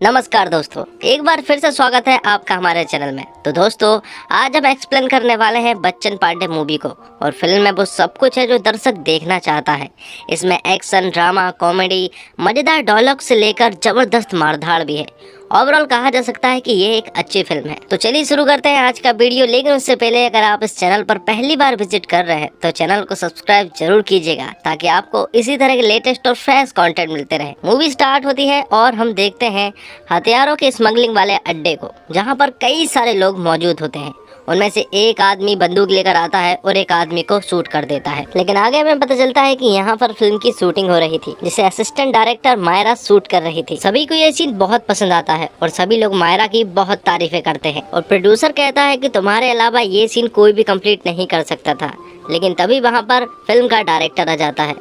नमस्कार दोस्तों, एक बार फिर से स्वागत है आपका हमारे चैनल में। तो दोस्तों, आज हम एक्सप्लेन करने वाले हैं बच्चन पांडे मूवी को। और फिल्म में वो सब कुछ है जो दर्शक देखना चाहता है। इसमें एक्शन, ड्रामा, कॉमेडी, मजेदार डायलॉग से लेकर जबरदस्त मारधाड़ भी है। ओवरऑल कहा जा सकता है कि ये एक अच्छी फिल्म है। तो चलिए शुरू करते हैं आज का वीडियो। लेकिन उससे पहले अगर आप इस चैनल पर पहली बार विजिट कर रहे हैं तो चैनल को सब्सक्राइब जरूर कीजिएगा, ताकि आपको इसी तरह के लेटेस्ट और फ्रेश कंटेंट मिलते रहे। मूवी स्टार्ट होती है और हम देखते हैं हथियारों के स्मगलिंग वाले अड्डे को, जहाँ पर कई सारे लोग मौजूद होते हैं। उनमें से एक आदमी बंदूक लेकर आता है और एक आदमी को शूट कर देता है। लेकिन आगे हमें पता चलता है कि यहाँ पर फिल्म की शूटिंग हो रही थी, जिसे असिस्टेंट डायरेक्टर मायरा शूट कर रही थी। सभी को ये सीन बहुत पसंद आता है और सभी लोग मायरा की बहुत तारीफें करते हैं। और प्रोड्यूसर कहता है कि तुम्हारे अलावा ये सीन कोई भी कंप्लीट नहीं कर सकता था। लेकिन तभी वहाँ पर फिल्म का डायरेक्टर आ जाता है।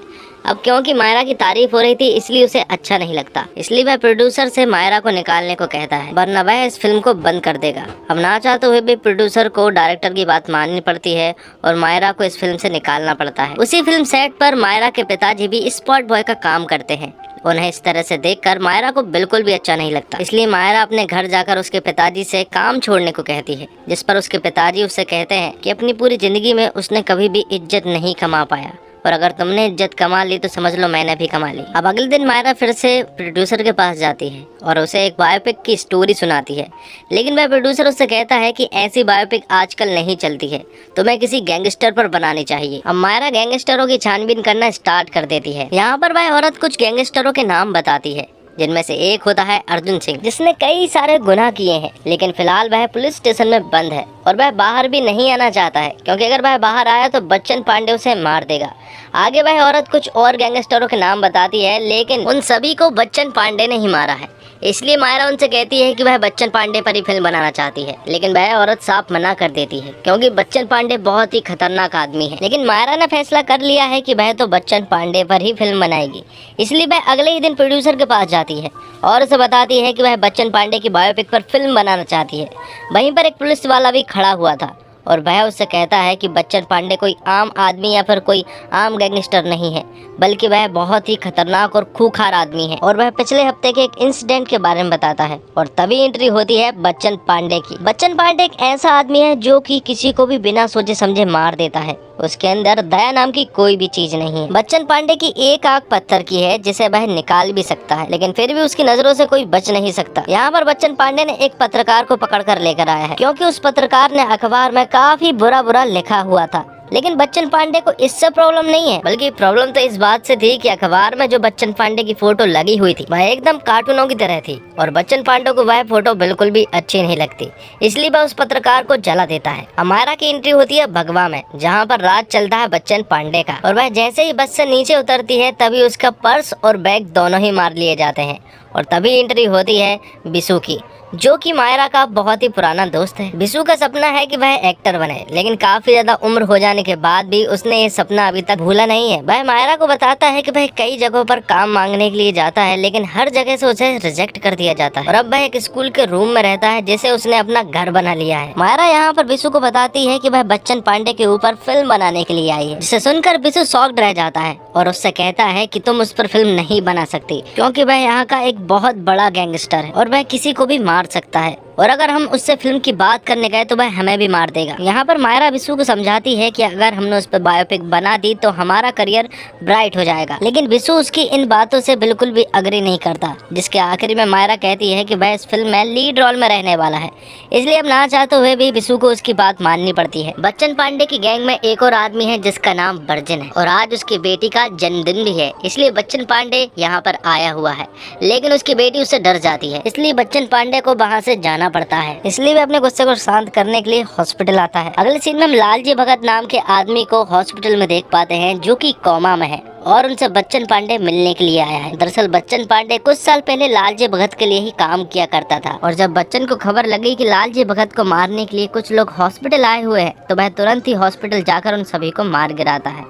अब क्योंकि मायरा की तारीफ हो रही थी, इसलिए उसे अच्छा नहीं लगता। इसलिए वह प्रोड्यूसर से मायरा को निकालने को कहता है, वरना वह इस फिल्म को बंद कर देगा। अब ना चाहते हुए भी प्रोड्यूसर को डायरेक्टर की बात माननी पड़ती है और मायरा को इस फिल्म से निकालना पड़ता है। उसी फिल्म सेट पर मायरा के पिताजी भी स्पॉट बॉय का काम करते हैं। उन्हें इस तरह से देखकर मायरा को बिल्कुल भी अच्छा नहीं लगता। इसलिए मायरा अपने घर जाकर उसके पिताजी से काम छोड़ने को कहती है, जिस पर उसके पिताजी उससे कहते हैं कि अपनी पूरी जिंदगी में उसने कभी भी इज्जत नहीं कमा पाया, और अगर तुमने इज्जत कमा ली तो समझ लो मैंने भी कमा ली। अब अगले दिन मायरा फिर से प्रोड्यूसर के पास जाती है और उसे एक बायोपिक की स्टोरी सुनाती है। लेकिन वह प्रोड्यूसर उससे कहता है कि ऐसी बायोपिक आजकल नहीं चलती है, तुम्हें किसी गैंगस्टर पर बनानी चाहिए। अब मायरा गैंगस्टरों की छानबीन करना स्टार्ट कर देती है। यहाँ पर वह औरत कुछ गैंगस्टरों के नाम बताती है, जिनमें से एक होता है अर्जुन सिंह, जिसने कई सारे गुनाह किए हैं। लेकिन फिलहाल वह पुलिस स्टेशन में बंद है और वह बाहर भी नहीं आना चाहता है, क्योंकि अगर वह बाहर आया तो बच्चन पांडे उसे मार देगा। आगे वह औरत कुछ और गैंगस्टरों के नाम बताती है, लेकिन उन सभी को बच्चन पांडे ने ही मारा है। इसलिए मायरा उनसे कहती है कि वह बच्चन पांडे पर ही फिल्म बनाना चाहती है। लेकिन वह औरत साफ मना कर देती है, क्योंकि बच्चन पांडे बहुत ही खतरनाक आदमी है। लेकिन मायरा ने फैसला कर लिया है कि वह तो बच्चन पांडे पर ही फिल्म बनाएगी। इसलिए वह अगले ही दिन प्रोड्यूसर के पास जाती है और उसे बताती है कि वह बच्चन पांडे की बायोपिक पर फिल्म बनाना चाहती है। वहीं पर एक पुलिस वाला भी खड़ा हुआ था और वह उससे कहता है कि बच्चन पांडे कोई आम आदमी या फिर कोई आम गैंगस्टर नहीं है, बल्कि वह बहुत ही खतरनाक और खूंखार आदमी है। और वह पिछले हफ्ते के एक इंसिडेंट के बारे में बताता है। और तभी एंट्री होती है बच्चन पांडे की। बच्चन पांडे एक ऐसा आदमी है जो कि किसी को भी बिना सोचे समझे मार देता है। उसके अंदर दया नाम की कोई भी चीज नहीं है। बच्चन पांडे की एक आंख पत्थर की है, जिसे वह निकाल भी सकता है, लेकिन फिर भी उसकी नजरों से कोई बच नहीं सकता। यहाँ पर बच्चन पांडे ने एक पत्रकार को पकड़ कर लेकर आया है, क्योंकि उस पत्रकार ने अखबार में काफी बुरा बुरा लिखा हुआ था। लेकिन बच्चन पांडे को इससे प्रॉब्लम नहीं है, बल्कि प्रॉब्लम तो इस बात से थी कि अखबार में जो बच्चन पांडे की फोटो लगी हुई थी वह एकदम कार्टूनों की तरह थी और बच्चन पांडे को वह फोटो बिल्कुल भी अच्छी नहीं लगती। इसलिए वह उस पत्रकार को जला देता है। मायरा की एंट्री होती है भगवा में, जहाँ पर राज चलता है बच्चन पांडे का। और वह जैसे ही बस से नीचे उतरती है तभी उसका पर्स और बैग दोनों ही मार लिए जाते हैं। और तभी एंट्री होती है बिशु की, जो कि मायरा का बहुत ही पुराना दोस्त है। बिशु का सपना है कि वह एक्टर बने, लेकिन काफी ज्यादा उम्र हो जाने के बाद भी उसने ये सपना अभी तक भूला नहीं है। वह मायरा को बताता है कि वह कई जगहों पर काम मांगने के लिए जाता है, लेकिन हर जगह से उसे रिजेक्ट कर दिया जाता है। और अब वह एक स्कूल के रूम में रहता है, जिसे उसने अपना घर बना लिया है। मायरा यहाँ पर बिशु को बताती है कि वह बच्चन पांडे के ऊपर फिल्म बनाने के लिए आई है, जिसे सुनकर बिशु शॉक्ड रह जाता है और उससे कहता है कि तुम उस पर फिल्म नहीं बना सकती, क्योंकि वह यहाँ का एक बहुत बड़ा गैंगस्टर है और वह किसी को भी मार सकता है, और अगर हम उससे फिल्म की बात करने गए तो वह हमें भी मार देगा। यहाँ पर मायरा बिशु को समझाती है कि अगर हमने उस पर बायोपिक बना दी तो हमारा करियर ब्राइट हो जाएगा। लेकिन बिशु उसकी इन बातों से बिल्कुल भी अग्री नहीं करता, जिसके आखिरी में मायरा कहती है कि वह इस फिल्म में लीड रोल में रहने वाला है। इसलिए अब ना चाहते हुए भी बिशु को उसकी बात माननी पड़ती है। बच्चन पांडे की गैंग में एक और आदमी है जिसका नाम वर्जिन है, और आज उसकी बेटी का जन्मदिन भी है। इसलिए बच्चन पांडे यहाँ पर आया हुआ है, लेकिन उसकी बेटी उससे डर जाती है। इसलिए बच्चन पांडे को वहाँ से जाना पड़ता है। इसलिए वह अपने गुस्से को शांत करने के लिए हॉस्पिटल आता है। अगले सीन में हम लालजी भगत नाम के आदमी को हॉस्पिटल में देख पाते हैं, जो कि कोमा में है और उनसे बच्चन पांडे मिलने के लिए आया है। दरअसल बच्चन पांडे कुछ साल पहले लालजी भगत के लिए ही काम किया करता था, और जब बच्चन को खबर लगी कि लालजी भगत को मारने के लिए कुछ लोग हॉस्पिटल आए हुए हैं, तो वह तुरंत ही हॉस्पिटल जाकर उन सभी को मार गिराता है।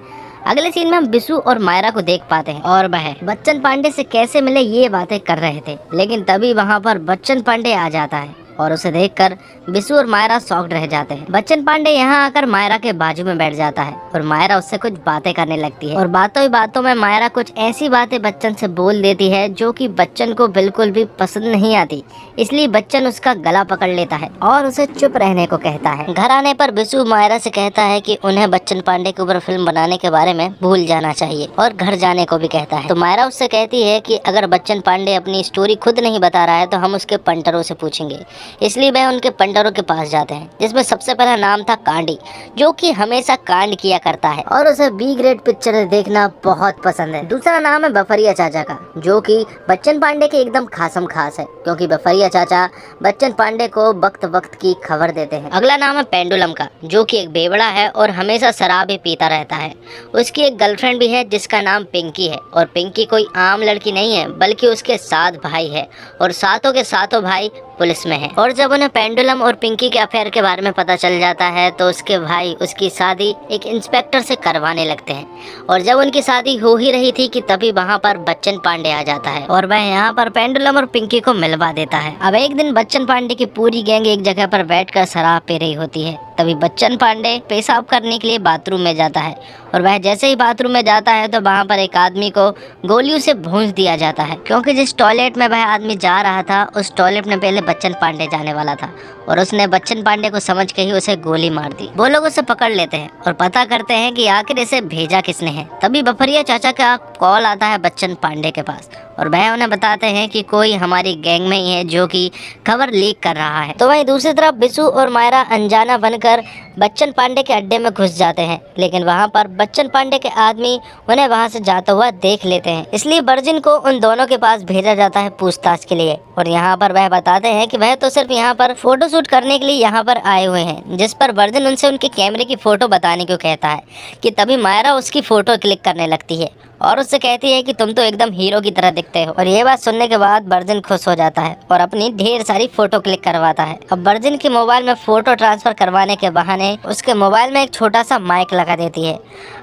अगले सीन में हम बिशु और मायरा को देख पाते हैं और वह बच्चन पांडे से कैसे मिले ये बातें कर रहे थे। लेकिन तभी वहाँ पर बच्चन पांडे आ जाता है और उसे देखकर बिशु और मायरा शॉक्ड रह जाते हैं। बच्चन पांडे यहाँ आकर मायरा के बाजू में बैठ जाता है और मायरा उससे कुछ बातें करने लगती है और बातों ही बातों में मायरा कुछ ऐसी बातें बच्चन से बोल देती है जो कि बच्चन को बिल्कुल भी पसंद नहीं आती। इसलिए बच्चन उसका गला पकड़ लेता है और उसे चुप रहने को कहता है। घर आने पर बिशु मायरा से कहता है कि उन्हें बच्चन पांडे के ऊपर फिल्म बनाने के बारे में भूल जाना चाहिए और घर जाने को भी कहता है। तो मायरा उससे कहती है कि अगर बच्चन पांडे अपनी स्टोरी खुद नहीं बता रहा है तो हम उसके पंटरों से पूछेंगे। इसलिए वह उनके पंटरों के पास जाते हैं, जिसमें सबसे पहला नाम था कांडी, जो कि हमेशा कांड किया करता है और उसे बी ग्रेड पिक्चर देखना बहुत पसंद है। दूसरा नाम है बफरिया चाचा का, जो कि बच्चन पांडे के एकदम खासम खास है, क्योंकि बफरिया चाचा बच्चन पांडे को वक्त वक्त की खबर देते हैं। अगला नाम है पेंडुलम का, जो कि एक बेवड़ा है और हमेशा शराब ही पीता रहता है। उसकी एक गर्लफ्रेंड भी है जिसका नाम पिंकी है, और पिंकी कोई आम लड़की नहीं है बल्कि उसके 7 भाई है और सातों के सातों भाई पुलिस में है। और जब उन्हें पेंडुलम और पिंकी के अफेयर के बारे में पता चल जाता है तो उसके भाई उसकी शादी एक इंस्पेक्टर से करवाने लगते हैं। और जब उनकी शादी हो ही रही थी कि तभी वहाँ पर बच्चन पांडे आ जाता है और वह यहाँ पर पेंडुलम और पिंकी को मिलवा देता है। अब एक दिन बच्चन पांडे की पूरी गैंग एक जगह पर बैठकर शराब पी रही होती है। तभी बच्चन पांडे पेशाब करने के लिए बाथरूम में जाता है और वह जैसे ही बाथरूम में जाता है तो वहाँ पर एक आदमी को गोलियों से भूंज दिया जाता है, क्योंकि जिस टॉयलेट में वह आदमी जा रहा था उस टॉयलेट में पहले बच्चन पांडे जाने वाला था और उसने बच्चन पांडे को समझ के ही उसे गोली मार दी। वो लोग उसे पकड़ लेते हैं और पता करते हैं कि आखिर इसे भेजा किसने है। तभी बफरिया चाचा का कॉल आता है बच्चन पांडे के पास और वह उन्हें बताते हैं कि कोई हमारी गैंग में ही है जो कि खबर लीक कर रहा है। तो वहीं दूसरी तरफ बिशु और मायरा अनजाना बनकर बच्चन पांडे के अड्डे में घुस जाते हैं, लेकिन वहां पर बच्चन पांडे के आदमी उन्हें वहां से जाता हुआ देख लेते हैं। इसलिए वर्जिन को उन दोनों के पास भेजा जाता है पूछताछ के लिए और यहाँ पर वह बताते हैं कि वह तो सिर्फ यहाँ पर फोटो शूट करने के लिए यहाँ पर आए हुए हैं, जिस पर वर्जिन उनसे उनके कैमरे की फोटो बताने को कहता है कि तभी मायरा उसकी फोटो क्लिक करने लगती है और उससे कहती है कि तुम तो एकदम हीरो की तरह दिखते हो। और ये बात सुनने के बाद वर्जिन खुश हो जाता है और अपनी ढेर सारी फोटो क्लिक करवाता है। अब वर्जिन के मोबाइल में फोटो ट्रांसफर करवाने के बहाने उसके मोबाइल में एक छोटा सा माइक लगा देती है।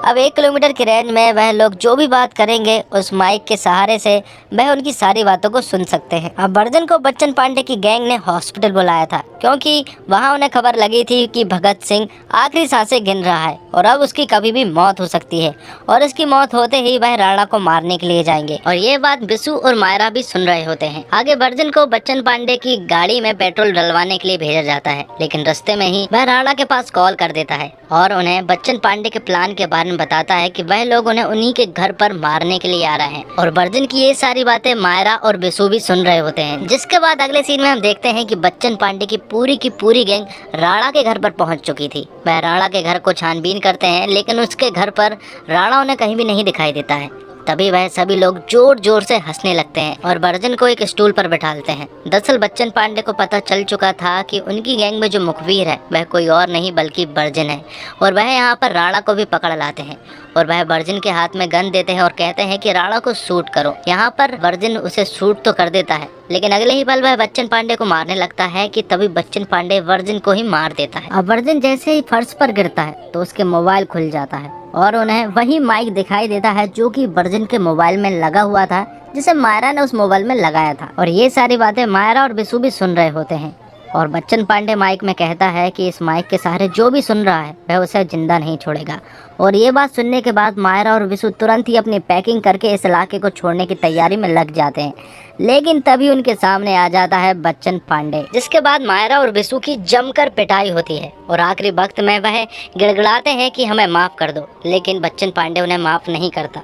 अब 1 किलोमीटर की रेंज में वह लोग जो भी बात करेंगे उस माइक के सहारे से वह उनकी सारी बातों को सुन सकते हैं। अब वर्जिन को बच्चन पांडे की गैंग ने हॉस्पिटल बुलाया था, क्योंकि वहाँ उन्हें खबर लगी थी कि भगत सिंह आखिरी सांसें गिन रहा है और अब उसकी कभी भी मौत हो सकती है और इसकी मौत होते ही वह राणा को मारने के लिए जाएंगे। और ये बात बिशु और मायरा भी सुन रहे होते हैं। आगे वर्जिन को बच्चन पांडे की गाड़ी में पेट्रोल डलवाने के लिए भेजा जाता है, लेकिन रास्ते में ही वह राणा के पास कॉल कर देता है और उन्हें बच्चन पांडे के प्लान के बारे में बताता है कि वह लोग उन्हें उन्हीं के घर पर मारने के लिए आ रहे हैं। और वर्जिन की ये सारी बातें मायरा और बिशु भी सुन रहे होते हैं। जिसके बाद अगले सीन में हम देखते हैं कि बच्चन पांडे की पूरी गैंग राणा के घर पर पहुंच चुकी थी। वह राणा के घर को छानबीन करते हैं, लेकिन उसके घर पर राणा उन्हें कहीं भी नहीं दिखाई देता है। तभी वह सभी लोग जोर जोर से हंसने लगते हैं और वर्जिन को एक स्टूल पर बैठाते हैं। दरअसल बच्चन पांडे को पता चल चुका था कि उनकी गैंग में जो मुखबिर है वह कोई और नहीं बल्कि वर्जिन है और वह यहाँ पर राणा को भी पकड़ लाते हैं और वह वर्जिन के हाथ में गन देते हैं और कहते हैं कि राणा को शूट करो। यहाँ पर वर्जिन उसे शूट तो कर देता है, लेकिन अगले ही पल वह बच्चन पांडे को मारने लगता है कि तभी बच्चन पांडे वर्जिन को ही मार देता है। अब वर्जिन जैसे ही फर्श पर गिरता है तो उसके मोबाइल खुल जाता है और उन्हें वही माइक दिखाई देता है जो कि वर्जिन के मोबाइल में लगा हुआ था, जिसे मायरा ने उस मोबाइल में लगाया था। और ये सारी बातें मायरा और बिशु भी सुन रहे होते हैं और बच्चन पांडे माइक में कहता है कि इस माइक के सहारे जो भी सुन रहा है वह उसे जिंदा नहीं छोड़ेगा। और ये बात सुनने के बाद मायरा और बिशु तुरंत ही अपनी पैकिंग करके इस इलाके को छोड़ने की तैयारी में लग जाते हैं, लेकिन तभी उनके सामने आ जाता है बच्चन पांडे, जिसके बाद मायरा और बिशु की जमकर पिटाई होती है और आखिरी वक्त में वह गिड़गिड़ाते हैं कि हमें माफ कर दो, लेकिन बच्चन पांडे उन्हें माफ नहीं करता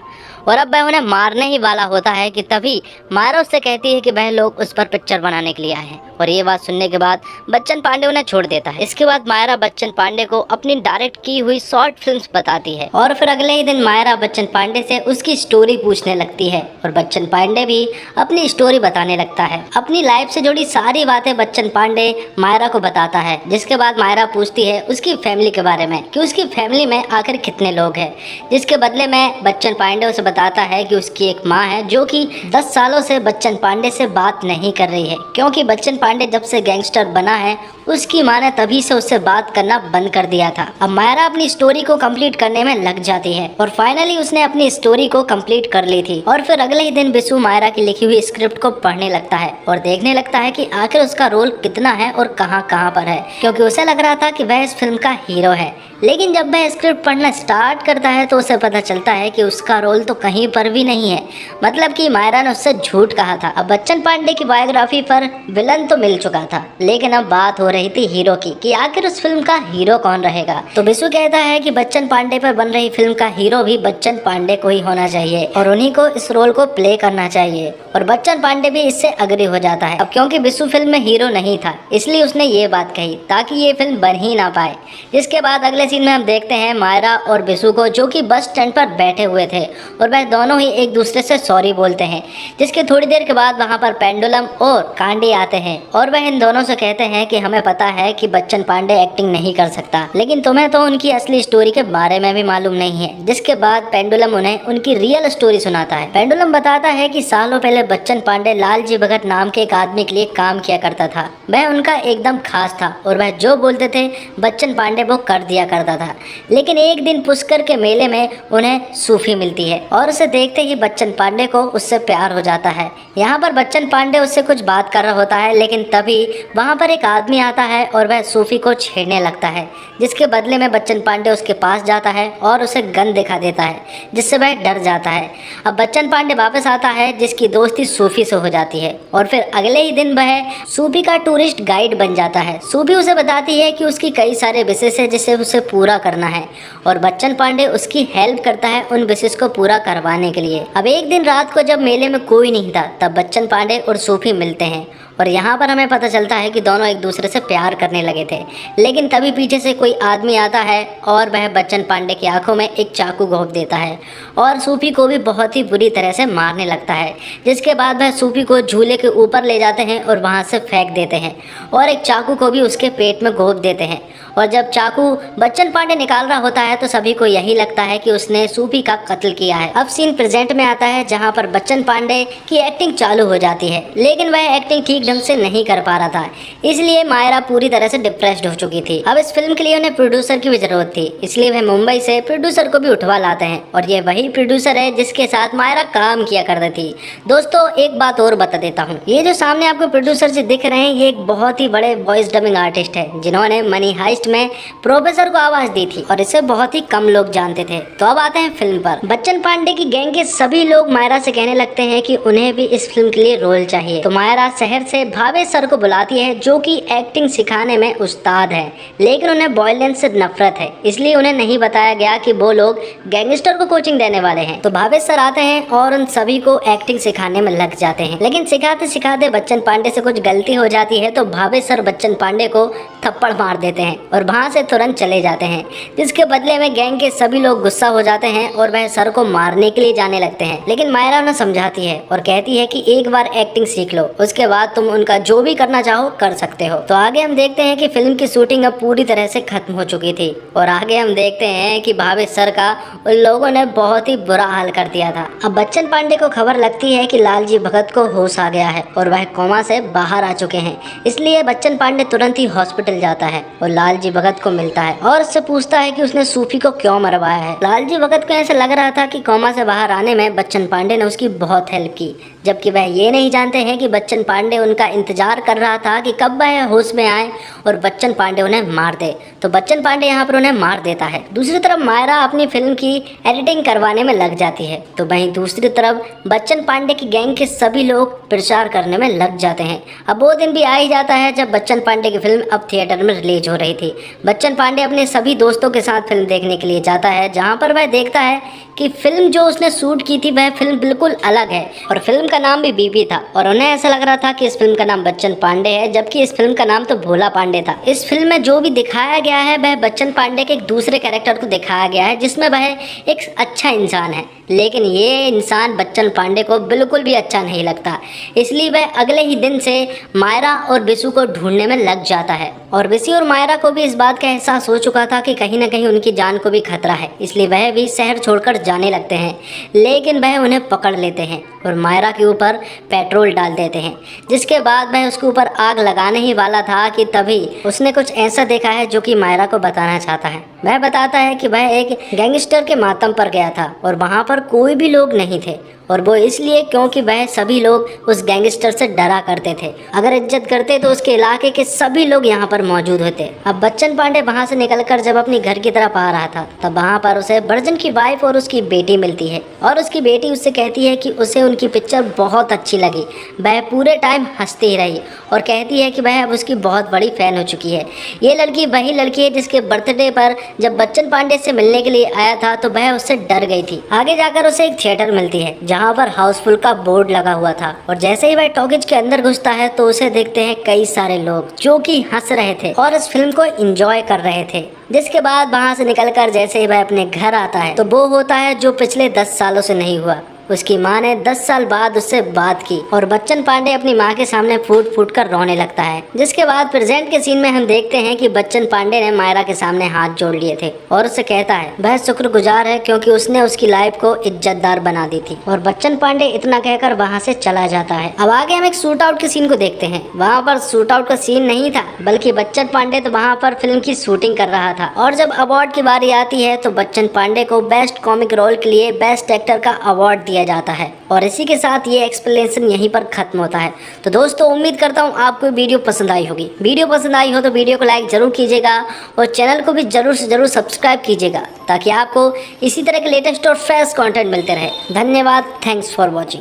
और अब वह उन्हें मारने ही वाला होता है कि तभी मायरा उससे कहती है कि वह लोग उस पर पिक्चर बनाने के लिए आए हैं। और ये बात सुनने के बाद बच्चन पांडे उन्हें छोड़ देता है। इसके बाद मायरा बच्चन पांडे को अपनी डायरेक्ट की हुई शॉर्ट फिल्म्स बताती है और फिर अगले ही दिन मायरा बच्चन पांडे से उसकी स्टोरी पूछने लगती है और बच्चन पांडे भी अपनी स्टोरी बताने लगता है। अपनी लाइफ से जुड़ी सारी बातें बच्चन पांडे मायरा को बताता है, जिसके बाद मायरा पूछती है उसकी फैमिली के बारे में कि उसकी फैमिली में आखिर कितने लोग हैं, जिसके बदले में बच्चन पांडे उसे बताता है कि उसकी एक माँ है जो कि 10 सालों से बच्चन पांडे से बात नहीं कर रही है, क्योंकि बच्चन पांडे जब से गैंगस्टर बना है उसकी माँ ने तभी से उससे बात करना बंद कर दिया था। अब मायरा अपनी स्टोरी को कंप्लीट करने में लग जाती है और फाइनली उसने अपनी स्टोरी को कंप्लीट कर ली थी। और फिर अगले ही दिन बिशु मायरा की लिखी हुई स्क्रिप्ट स्क्रिप्ट को पढ़ने लगता है और देखने लगता है कि आखिर उसका रोल कितना है और कहाँ कहाँ पर है, क्योंकि उसे लग रहा था कि वह इस फिल्म का हीरो है। लेकिन जब वह स्क्रिप्ट पढ़ना स्टार्ट करता है तो उसे पता चलता है कि उसका रोल तो कहीं पर भी नहीं है, मतलब कि मायरा ने उससे झूठ कहा था। अब बच्चन पांडे की बायोग्राफी पर विलन तो मिल चुका था, लेकिन अब बात हो रही थी हीरो की कि आखिर उस फिल्म का हीरो कौन रहेगा। तो बिशु कहता है कि बच्चन पांडे पर बन रही फिल्म का हीरो भी बच्चन पांडे को ही होना चाहिए और उन्हीं को इस रोल को प्ले करना चाहिए। और बच्चन पांडे भी इससे अग्री हो जाता है। अब क्योंकि बिशु फिल्म में हीरो नहीं था, इसलिए उसने ये बात कही ताकि ये फिल्म बन ही ना पाए। जिसके बाद अगले सीन में हम देखते हैं मायरा और बिशु को, जो कि बस स्टैंड पर बैठे हुए थे और वह दोनों ही एक दूसरे से सॉरी बोलते हैं। जिसके थोड़ी देर के बाद वहां पर पेंडुलम और कांडी आते हैं और वह इन दोनों से कहते हैं कि हमें पता है कि बच्चन पांडे एक्टिंग नहीं कर सकता, लेकिन तुम्हें तो उनकी असली स्टोरी के बारे में भी मालूम नहीं है। जिसके बाद पेंडुलम उन्हें उनकी रियल स्टोरी सुनाता है। पेंडुलम बताता है कि सालों पहले बच्चन पांडे लालजी भगत नाम के एक आदमी के लिए काम किया करता था। वह उनका एकदम खास था और वह जो बोलते थे बच्चन पांडे वो कर दिया करता था। लेकिन एक दिन पुष्कर के मेले में उन्हें सूफी मिलती है और उसे देखते ही बच्चन पांडे को उससे प्यार हो जाता है। यहाँ पर बच्चन पांडे उससे कुछ बात कर रहा होता है, लेकिन तभी वहाँ पर एक आदमी आता है और वह सूफी को छेड़ने लगता है। जिसके बदले में बच्चन पांडे उसके पास जाता है और उसे गन दिखा देता है, जिससे वह डर जाता है। अब बच्चन पांडे वापस आता है, जिसकी दोस्ती सूफी से हो जाती है और फिर अगले ही दिन वह सूफी का टूरिस्ट गाइड बन जाता है। सूफी उसे बताती है कि उसकी कई सारे विशेष है जिसे उसे पूरा करना है और बच्चन पांडे उसकी हेल्प करता है उन विशेष को पूरा करवाने के लिए। अब एक दिन रात को जब मेले में कोई नहीं था, तब बच्चन पांडे और सूफी मिलते हैं और यहाँ पर हमें पता चलता है कि दोनों एक दूसरे से प्यार करने लगे थे। लेकिन तभी पीछे से कोई आदमी आता है और वह बच्चन पांडे की आंखों में एक चाकू घोंप देता है और सूफी को भी बहुत ही बुरी तरह से मारने लगता है। जिसके बाद वह सूफी को झूले के ऊपर ले जाते हैं और वहाँ से फेंक देते हैं और एक चाकू को भी उसके पेट में घोंप देते हैं। और जब चाकू बच्चन पांडे निकाल रहा होता है तो सभी को यही लगता है कि उसने सूफी का कत्ल किया है। अब सीन प्रेजेंट में आता है, जहाँ पर बच्चन पांडे की एक्टिंग चालू हो जाती है, लेकिन वह एक्टिंग ठीक ढंग से नहीं कर पा रहा था, इसलिए मायरा पूरी तरह से डिप्रेस्ड हो चुकी थी। अब इस फिल्म के लिए उन्हें प्रोड्यूसर की भी जरूरत थी, इसलिए वह मुंबई से प्रोड्यूसर को भी उठवा लाते हैं और ये वही प्रोड्यूसर है जिसके साथ मायरा काम किया करती थी। दोस्तों एक बात और बता देता हूँ, ये जो सामने आपको प्रोड्यूसर जी दिख रहे हैं, ये एक बहुत ही बड़े वॉइस डबिंग आर्टिस्ट है जिन्होंने मनी हाइस्ट में प्रोफेसर को आवाज दी थी और इसे बहुत ही कम लोग जानते थे। तो अब आते हैं फिल्म पर। बच्चन पांडे की गैंग के सभी लोग मायरा से कहने लगते हैं कि उन्हें भी इस फिल्म के लिए रोल चाहिए। तो मायरा शहर से भावेश सर को बुलाती है, जो कि एक्टिंग सिखाने में उस्ताद है, लेकिन उन्हें वॉयलेंस से नफरत है, इसलिए उन्हें नहीं बताया गया कि वो लोग गैंगस्टर को कोचिंग देने वाले हैं। तो भावेश सर आते हैं और उन सभी को एक्टिंग सिखाने में लग जाते हैं, लेकिन सिखाते सिखाते बच्चन पांडे से कुछ गलती हो जाती है तो भावेश सर बच्चन पांडे को थप्पड़ मार देते हैं और वहां से तुरंत चले जाते हैं। जिसके बदले में गैंग के सभी लोग गुस्सा हो जाते हैं और वह सर को मारने के लिए जाने लगते हैं, लेकिन मायरा उन्हें समझाती है और कहती है कि एक बार एक्टिंग सीख लो, उसके बाद तुम उनका जो भी करना चाहो कर सकते हो। तो आगे हम देखते हैं कि फिल्म की शूटिंग अब पूरी तरह से खत्म हो चुकी थी और आगे हम देखते हैं कि भावेश सर का उन लोगों ने बहुत ही बुरा हाल कर दिया था। अब बच्चन पांडे को खबर लगती है कि लालजी भगत को होश आ गया है और वह कोमा से बाहर आ चुके हैं, इसलिए बच्चन पांडे तुरंत ही हॉस्पिटल जाता है और लालजी भगत को मिलता है और उससे पूछता है कि उसने सूफी को क्यों मरवाया है। लालजी भगत को ऐसा लग रहा था कि कोमा से बाहर आने में बच्चन पांडे ने उसकी बहुत हेल्प की, जबकि वह ये नहीं जानते हैं कि बच्चन पांडे उनका इंतजार कर रहा था कि कब वह होश में आए और बच्चन पांडे उन्हें मार दे। तो बच्चन पांडे यहाँ पर उन्हें मार देता है। दूसरी तरफ मायरा अपनी फिल्म की एडिटिंग करवाने में लग जाती है, तो वहीं दूसरी तरफ बच्चन पांडे की गैंग के सभी लोग प्रचार करने में लग जाते हैं। अब वो दिन भी आ ही जाता है जब बच्चन पांडे की फिल्म अब थिएटर में रिलीज हो रही थी। बच्चन पांडे अपने सभी दोस्तों के साथ फिल्म देखने के लिए जाता है, जहाँ पर वह देखता है कि फिल्म जो उसने शूट की थी वह फिल्म बिल्कुल अलग है और फिल्म का नाम भी बीबी था और उन्हें ऐसा लग रहा था कि इस फिल्म का नाम बच्चन पांडे है, जबकि इस फिल्म का नाम तो भोला पांडे था। इस फिल्म में जो भी दिखाया गया है वह बच्चन पांडे के एक दूसरे कैरेक्टर को दिखाया गया है, जिसमें वह एक अच्छा इंसान है, लेकिन ये इंसान बच्चन पांडे को बिल्कुल भी अच्छा नहीं लगता, इसलिए वह अगले ही दिन से मायरा और बिशु को ढूंढने में लग जाता है। और बिशु और मायरा को भी इस बात का एहसास हो चुका था कि कहीं ना कहीं उनकी जान को भी खतरा है, इसलिए वह भी शहर छोड़कर जाने लगते हैं, लेकिन वह उन्हें पकड़ लेते हैं और मायरा के ऊपर पेट्रोल डाल देते हैं। जिसके बाद वह उसके ऊपर आग लगाने ही वाला था कि तभी उसने कुछ ऐसा देखा है जो कि मायरा को बताना चाहता है। वह बताता है कि वह एक गैंगस्टर के मातम पर गया था और वहाँ पर कोई भी लोग नहीं थे और वो इसलिए क्योंकि वह सभी लोग उस गैंगस्टर से डरा करते थे। अगर इज्जत करते तो उसके इलाके के सभी लोग यहाँ पर मौजूद होते। अब बच्चन पांडे वहाँ से निकलकर जब अपनी घर की तरफ आ रहा था तब वहाँ पर उसे बर्जन की वाइफ और उसकी बेटी मिलती है और उसकी बेटी उससे कहती है कि उसे उनकी पिक्चर बहुत अच्छी लगी। वह पूरे टाइम हंसती ही रही और कहती है कि वह अब उसकी बहुत बड़ी फैन हो चुकी है। ये लड़की वही लड़की है जिसके बर्थडे पर जब बच्चन पांडे से मिलने के लिए आया था तो वह उससे डर गई थी। आगे जाकर उसे एक थिएटर मिलती है जहाँ पर हाउसफुल का बोर्ड लगा हुआ था और जैसे ही वह टॉकीज के अंदर घुसता है तो उसे देखते हैं कई सारे लोग जो कि हंस रहे थे और इस फिल्म को एंजॉय कर रहे थे। जिसके बाद वहाँ से निकलकर जैसे ही वह अपने घर आता है तो वो होता है जो पिछले 10 सालों से नहीं हुआ। उसकी माँ ने 10 साल बाद उससे बात की और बच्चन पांडे अपनी माँ के सामने फूट फूट कर रोने लगता है। जिसके बाद प्रेजेंट के सीन में हम देखते हैं कि बच्चन पांडे ने मायरा के सामने हाथ जोड़ लिए थे और उससे कहता है वह शुक्रगुजार है क्योंकि उसने उसकी लाइफ को इज्जतदार बना दी थी और बच्चन पांडे इतना कहकर वहाँ से चला जाता है। अब आगे हम एक शूट आउट के सीन को देखते हैं। वहाँ पर शूट आउट का सीन नहीं था बल्कि बच्चन पांडे तो वहाँ पर फिल्म की शूटिंग कर रहा था और जब अवार्ड की बारी आती है तो बच्चन पांडे को बेस्ट कॉमिक रोल के लिए बेस्ट एक्टर का अवार्ड दिया जाता है और इसी के साथ ये एक्सप्लेनेशन यहीं पर खत्म होता है। तो दोस्तों उम्मीद करता हूँ आपको वीडियो पसंद आई होगी। वीडियो पसंद आई हो तो वीडियो को लाइक जरूर कीजिएगा और चैनल को भी जरूर से जरूर सब्सक्राइब कीजिएगा ताकि आपको इसी तरह के लेटेस्ट और फ्रेश कंटेंट मिलते रहे। धन्यवाद। Thanks for watching.